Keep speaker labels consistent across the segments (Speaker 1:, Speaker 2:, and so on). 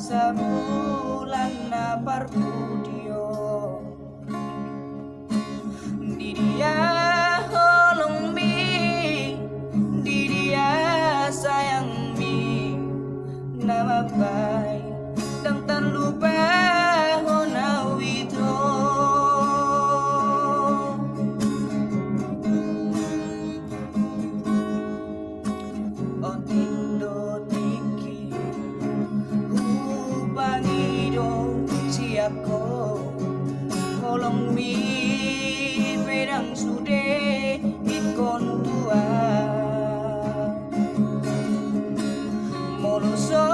Speaker 1: sabulan na parpudio di dia holong mi di dia sayang mi nama bay dan tan lupa hona wito otindo tiki hubangido siako kolong mi pedang sude ikon tua moloso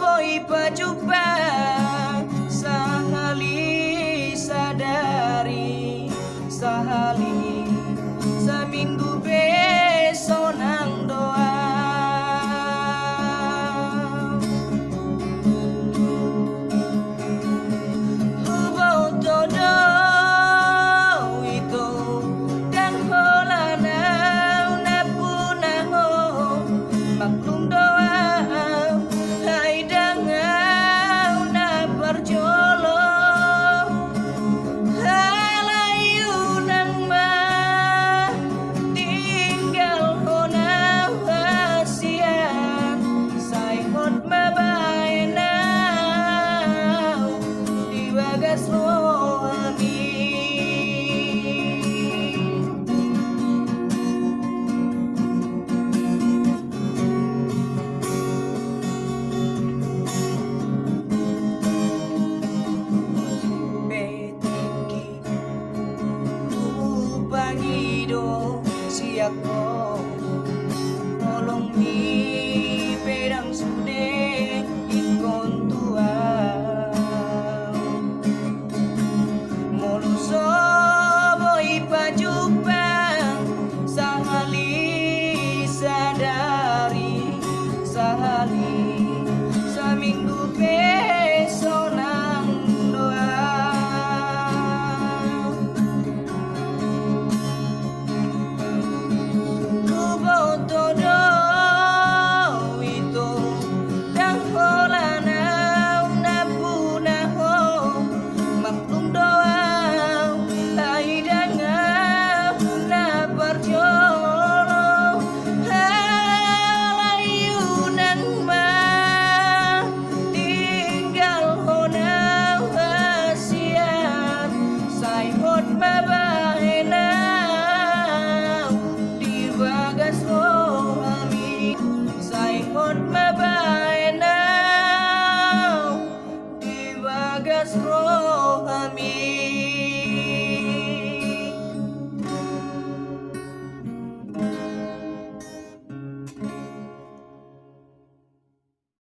Speaker 1: boy pajupa sahali sadari sahali seminggu besonang doa siako kolong mi pedang sude ikon tua moloso boy pajupang sahali sadari sahali